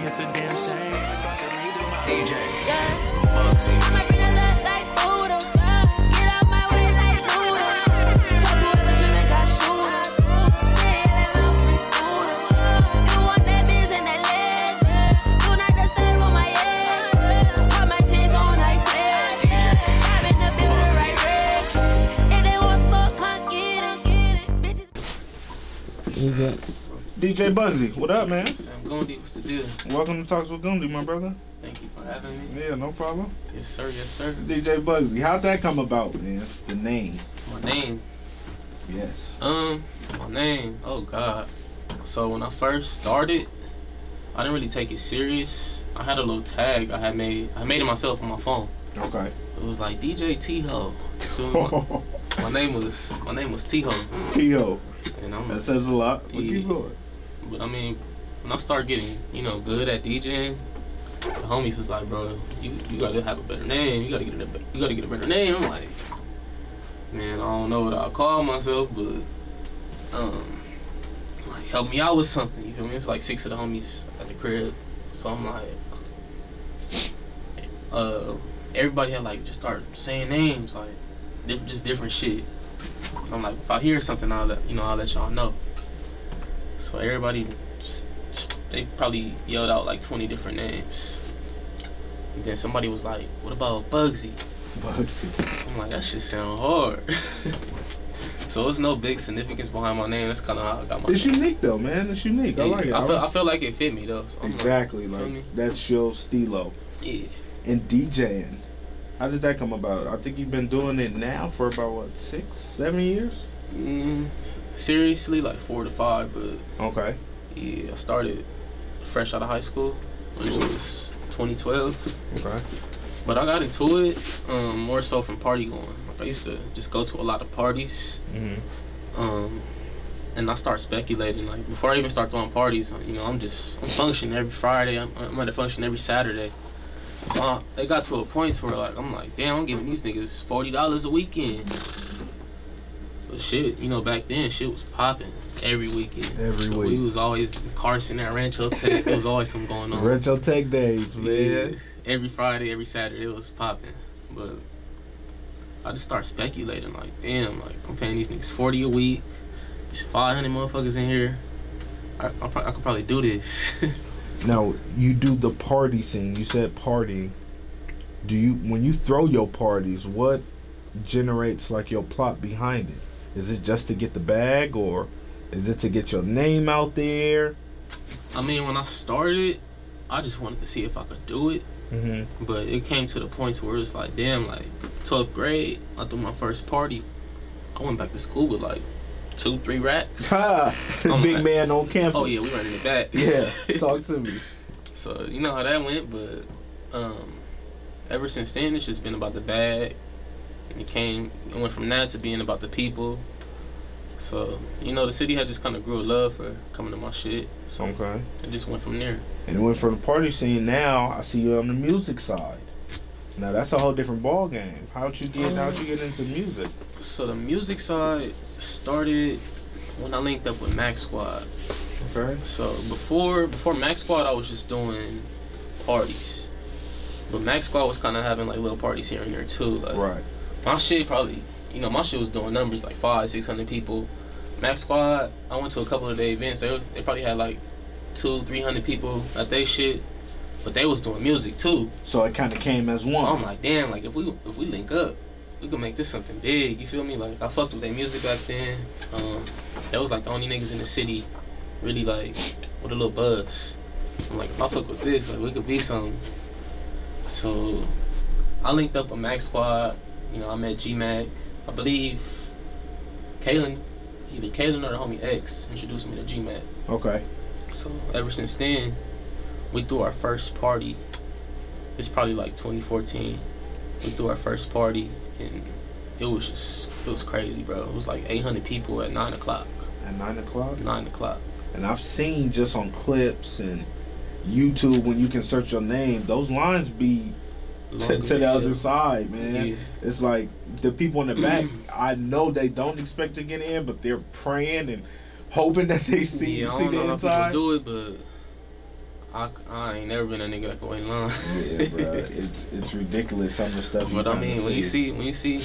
it's a damn shame. DJ. I'ma bring a lot like food. Get out my way like noodle. Fuck whoever trippin', got shooter. Still in love free scooter. You want that biz and that legs. Do not disturb on my ex. Put my chains on like flex. I'm in the building right red. If they want smoke, come get it. Bitches. DJBugsy, what up, man? Sam Gundie, what's the deal? Welcome to Talks with Gundie, my brother. Thank you for having me. Yeah, no problem. Yes, sir. Yes, sir. DJBugsy, how'd that come about, man? The name. My name. Yes. My name. Oh God. So when I first started, I didn't really take it serious. I had a little tag I made it myself on my phone. Okay. It was like DJ T-Ho. My name was T-Ho. T.O. And That says a lot. But Yeah. keep going. But I mean, when I started getting, good at DJing, the homies was like, bro, you gotta have a better name. You gotta get a better name. I'm like, man, I don't know what I'll call myself, but like, help me out with something. You feel me? It's like 6 of the homies at the crib, so I'm like, everybody had like just start saying names, like just different shit. I'm like, if I hear something, I'll let y'all know. So everybody, they probably yelled out like 20 different names. And then somebody was like, what about Bugsy? Bugsy. I'm like, that shit sound hard. So there's no big significance behind my name. That's kind of how I got my It's name. unique though, man. It's unique. I like it. I feel like it fit me though. So Exactly. feel me? Like that's your stilo. Yeah. And DJing. How did that come about? I think you've been doing it now for about what, 6, 7 years? Seriously, like 4 to 5, but Okay. yeah, I started fresh out of high school, which was 2012. Okay. But I got into it more so from party going. Like I used to just go to a lot of parties, and I start speculating. Like before I even start throwing parties, I'm functioning every Friday. I'm at a function every Saturday. So it got to a point where I'm like, damn, I'm giving these niggas $40 a weekend. But shit, back then shit was popping every weekend. Every week. We was always in Carson at Rancho Tech. There was always something going on. Rancho Tech days, man. Yeah, every Friday, every Saturday, it was popping. But I just start speculating, like, damn, like I'm paying these niggas 40 a week. There's 500 motherfuckers in here. I could probably do this. Now, you do the party scene. You said party. When you throw your parties, what generates like your plot behind it? Is it just to get the bag, or is it to get your name out there? I mean, when I started, I just wanted to see if I could do it. But it came to the point where it's like, damn, like 12th grade, I threw my first party. I went back to school with like 2-3 racks. Ha! Big like, man on campus. Oh yeah, we running it back. Yeah, talk to me. So you know how that went, but ever since then it's just been about the bag. And it went from that to being about the people. So the city had just kind of grew a love for coming to my shit. So Okay. it just went from there. And it went from the party scene. Now I see you on the music side. Now that's a whole different ball game. How'd you get into music? So the music side started when I linked up with Max Squad. Okay. So before Max Squad, I was just doing parties, but Max Squad was kind of having like little parties here and there too. Like, Right. my shit probably, my shit was doing numbers like 500-600 people. Max Squad, I went to a couple of their events. They probably had like 200-300 people at their shit, but they was doing music too. So it kind of came as one. So I'm like, damn, like if we link up, we could make this something big. You feel me? Like I fucked with their music back then. That was like the only niggas in the city really like with a little buzz. I'm like, if I fuck with this, like we could be something. So I linked up with Max Squad. I met G-Mac. I believe Kaylin, either Kaylin or the homie X introduced me to G-Mac. Okay. So ever since then, we threw our first party. It's probably like 2014. We threw our first party, and it was crazy, bro. It was like 800 people at 9 o'clock. At 9 o'clock? 9 o'clock. And I've seen just on clips and YouTube, when you can search your name, those lines be to the other side, man. Yeah. It's like the people in the back, I know they don't expect to get in, but they're praying and hoping that they see I the don't know inside. how people do it, but I ain't never been a nigga that can wait in line. Yeah, bro. It's ridiculous some of the stuff. But I mean, when you see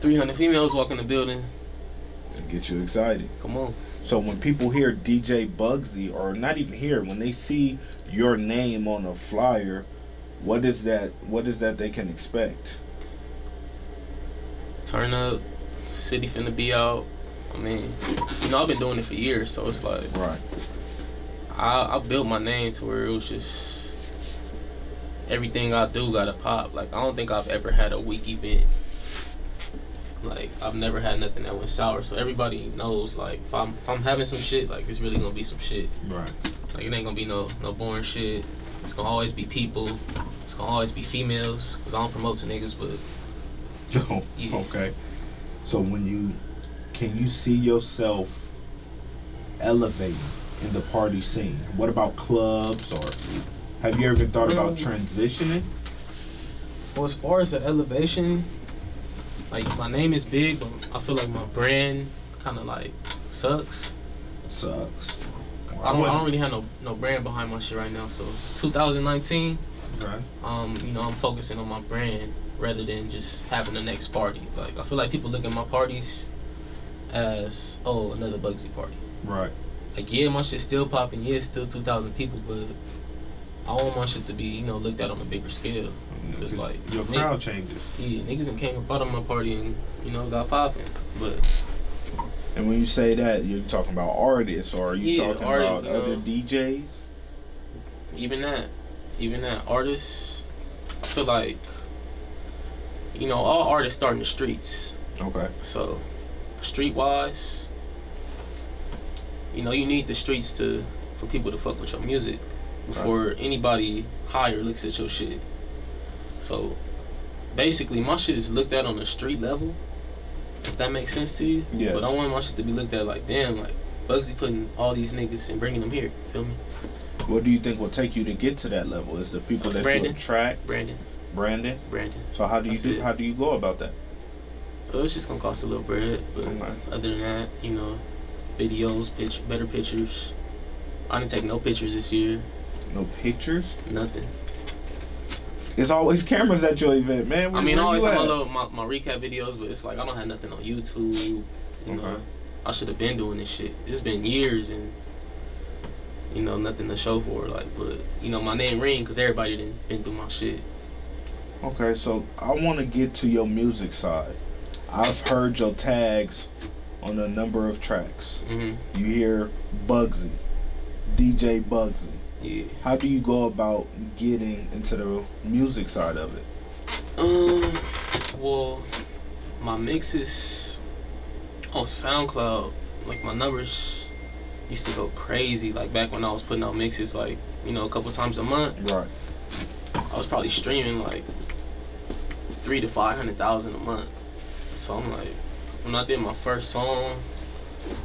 300 females walk in the building, it gets you excited. Come on. So when people hear DJBugsy, or not even hear, when they see your name on a flyer, what is that they can expect? Turn up, city finna be out. I mean, you know, I've been doing it for years, so it's like, right. I built my name to where it was just everything I do gotta pop. Like, I don't think I've ever had a weak event. Like, I've never had nothing that went sour. So everybody knows, like, if I'm having some shit, like, it's really gonna be some shit. Right. Like, it ain't gonna be no boring shit. It's gonna always be people. It's gonna always be females. Cause I don't promote to niggas, but No. yeah. Okay. So can you see yourself elevating in the party scene? What about clubs, or have you ever thought about transitioning? Well, as far as the elevation, like, my name is big, but I feel like my brand kind of like sucks. Sucks. I don't really have no brand behind my shit right now. So 2019, Okay. you know, I'm focusing on my brand rather than just having the next party. Like, I feel like people look at my parties as, oh, another Bugsy party. Right. Like, yeah, my shit's still popping. Yeah, it's still 2,000 people, but I want my shit to be, you know, looked at on a bigger scale. It's like your crowd changes. Yeah, niggas done came up out of my party and, you know, got popping. But And when you say that, you're talking about artists, or are you talking artists, about other DJs? Even that artists, I feel like, you know, all artists start in the streets. Okay. So, street-wise, you know, you need the streets for people to fuck with your music before anybody higher looks at your shit. So, basically, my shit is looked at on the street level, if that makes sense to you. Yes. But I want my shit to be looked at like, damn, like, Bugsy putting all these niggas and bringing them here, feel me? What do you think will take you to get to that level? Is the people that you attract? Brandon. So how do you go about that? It's just gonna cost a little bread, but other than that, you know, videos, better pictures. I didn't take no pictures this year. No pictures? Nothing. There's always cameras at your event, man. I mean, I always have my recap videos, but it's like I don't have nothing on YouTube. You know, I should have been doing this shit. It's been years and, you know, nothing to show for it. Like, but, you know, my name ring because everybody done been through my shit. Okay, so I want to get to your music side. I've heard your tags on a number of tracks. You hear Bugsy, DJBugsy. Yeah. How do you go about getting into the music side of it? Well, my mixes on SoundCloud, like, my numbers used to go crazy. Like, back when I was putting out mixes, like, you know, a couple times a month. Right. I was probably streaming like 300,000 to 500,000 a month. So I'm like, when I did my first song,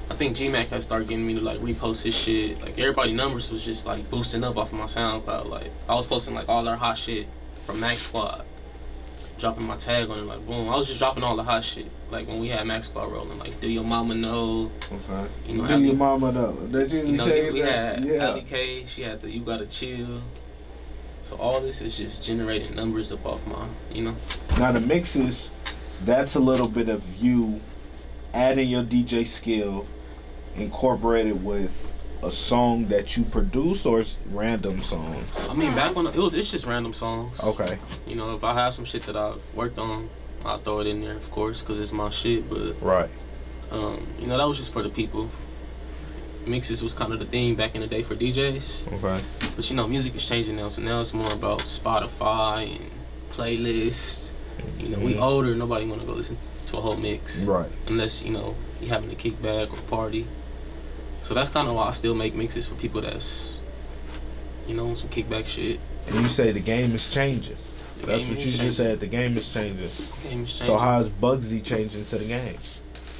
I think G-Mac had started getting me to like repost his shit. Like, everybody numbers was just like boosting up off of my SoundCloud. Like, I was posting like all our hot shit from Max Squad, dropping my tag on it, like, boom. I was just dropping all the hot shit. Like, when we had Max Squad rolling, like, Do Your Mama Know? Okay. You know, Do Your Mama Know? Did you know, we had yeah. Ali K, she had the You Gotta Chill. So all this is just generating numbers up off my, you know. Now the mixes, that's a little bit of you adding your DJ skill, incorporated with a song that you produce, or it's random songs? I mean, back when it's just random songs. Okay. You know, if I have some shit that I've worked on, I'll throw it in there, of course, because it's my shit. But right. You know, that was just for the people. Mixes was kind of the thing back in the day for DJs. Okay. But you know, music is changing now, so now it's more about Spotify and playlists. You know, we older, nobody want to go listen to a whole mix. Right. Unless, you know, you having a kickback or party. So that's kind of why I still make mixes for people that's, you know, some kickback shit. And you say the game is changing. That's what you just said. The game is changing. The game is changing. So how is Bugsy changing to the game?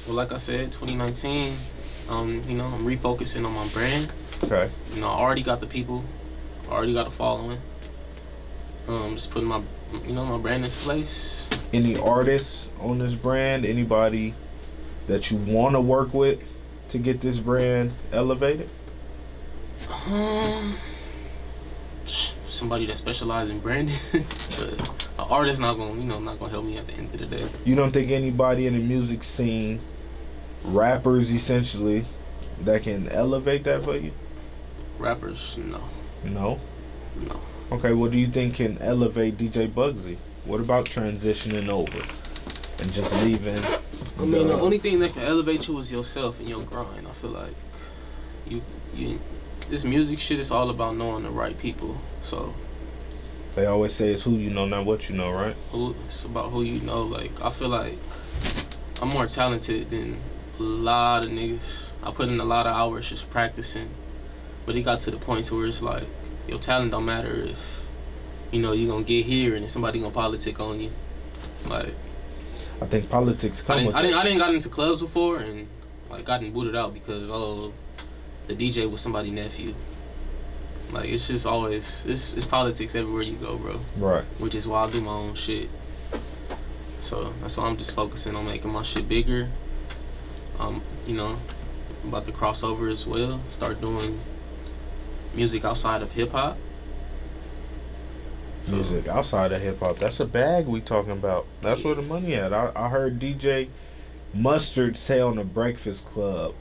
Well, like I said, 2019, you know, I'm refocusing on my brand. Okay. You know, I already got the people. I already got a following. Just putting my, you know, my brand into place. Any artists on this brand? Anybody that you want to work with to get this brand elevated? somebody that specializes in branding, but an artist not gonna, not gonna help me at the end of the day. You don't think anybody in the music scene, rappers essentially, that can elevate that for you? Rappers, no. No? No. Okay, what do you think can elevate DJBugsy? What about transitioning over and just leaving? I mean, the only thing that can elevate you is yourself and your grind. I feel like you this music shit is all about knowing the right people. So they always say it's who you know, not what you know, right? It's about who you know. Like, I feel like I'm more talented than a lot of niggas. I put in a lot of hours just practicing, but it got to the point to where it's like your talent don't matter if you gonna get here and then somebody gonna politic on you. Like, I think politics come with I didn't got into clubs before and like gotten booted out because the DJ was somebody's nephew. Like, it's just always it's politics everywhere you go, bro. Right. Which is why I do my own shit. So that's why I'm just focusing on making my shit bigger. I'm about to cross over as well. Start doing music outside of hip hop. Music outside of hip hop. That's a bag we talking about. That's where the money at. I heard DJ Mustard say on the Breakfast Club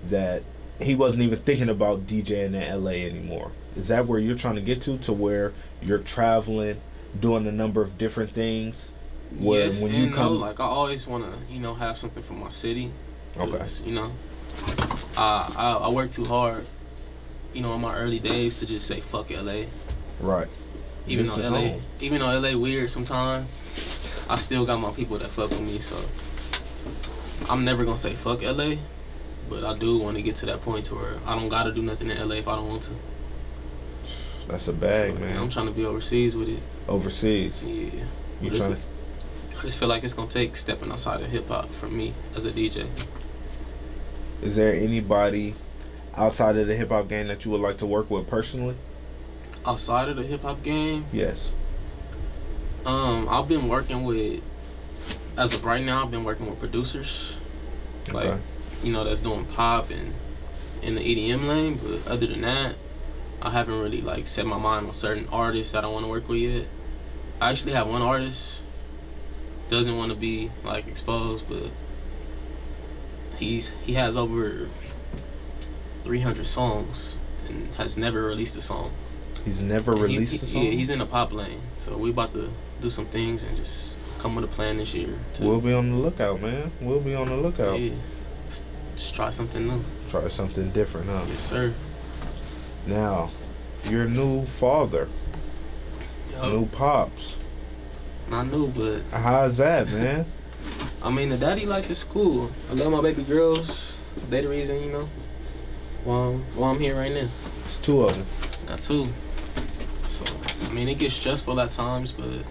that he wasn't even thinking about DJing in LA anymore. Is that where you're trying to get to where you're traveling, doing a number of different things? Where Yes, when and you come, like, I always want to, have something for my city. Okay. I work too hard, in my early days to just say fuck LA. Right. Even This though is LA, home. even though LA weird sometimes, I still got my people that fuck with me. So I'm never gonna say fuck LA, but I do want to get to that point to where I don't gotta do nothing in LA if I don't want to. That's a bag, So, man. I'm trying to be overseas with it. Overseas. Yeah. You But trying? I just feel like it's gonna take stepping outside of hip hop for me as a DJ. Is there anybody outside of the hip hop game that you would like to work with personally? Outside of the hip hop game, Yes. I've been working with, as of right now, I've been working with producers, like, Okay. that's doing pop and in the EDM lane. But other than that, I haven't really like set my mind on certain artists that I want to work with yet. I actually have one artist, doesn't want to be like exposed, but he has over 300 songs and has never released a song. He's never And released a song? Yeah, he's in the pop lane. So we about to do some things and just come with a plan this year. We'll be on the lookout, man. We'll be on the lookout. Yeah, just try something new. Try something different, huh? Yes, sir. Now, you're a new father. Yo, New pops. not new, but How's that, man? I mean, the daddy life is cool. I love my baby girls. They the reason, why I'm here right now. It's two of them. Got two. So, I mean, it gets stressful at times, but,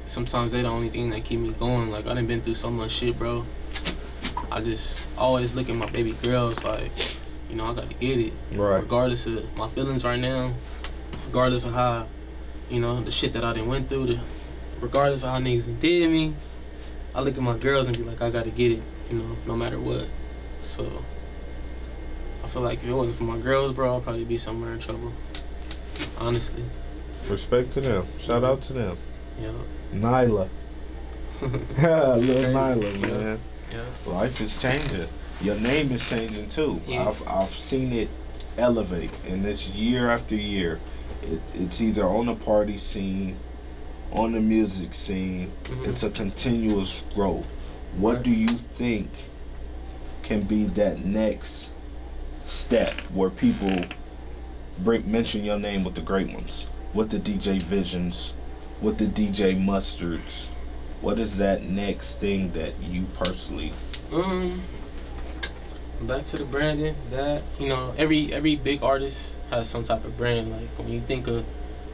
sometimes they the only thing that keep me going. Like, I done been through so much shit, bro. I just always look at my baby girls like, I gotta get it. Right. Regardless of my feelings right now, regardless of how, the shit that I done went through, regardless of how niggas done did me, I look at my girls and be like, I gotta get it, no matter what. So, I feel like if it wasn't for my girls, bro, I'd probably be somewhere in trouble. Honestly. Respect to them. Shout out to them. Yeah. Nyla. Little Crazy. Nyla, man. Yeah. Life is changing. Your name is changing too. Yeah. I've seen it elevate, and it's year after year. It's either on the party scene, on the music scene. It's a continuous growth. What Right. do you think can be that next step where people mention your name with the great ones, with the DJ Visions, with the DJ Mustards? What is that next thing that you personally? Back to the branding. That every big artist has some type of brand. Like, when you think of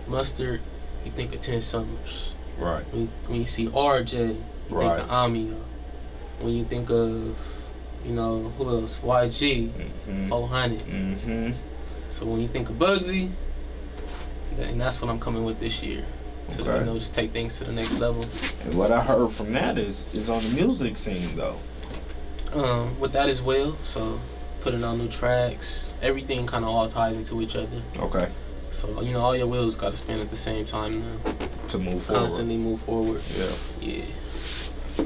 Mustard, you think of 10 Summers. Right. When you see RJ, you Right. think of Ami. When you think of who else? YG, 400. So when you think of Bugsy, then that's what I'm coming with this year. To Okay. just take things to the next level. And what I heard from that is on the music scene though. With that as well. So putting on new tracks, everything kind of all ties into each other. Okay. So, you know, all your wheels got to spin at the same time now. To move forward. Constantly move forward. Yeah. Yeah.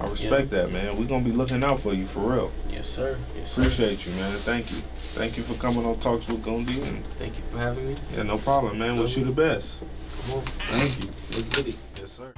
I respect that, man. We're going to be looking out for you, for real. Yes, sir. Yes, sir. Appreciate you, man. Thank you. Thank you for coming on Talks with Gundie. And Thank you for having me. yeah, no problem, man. Wish you the best. Come on. Thank you. Let's get it. Yes, sir.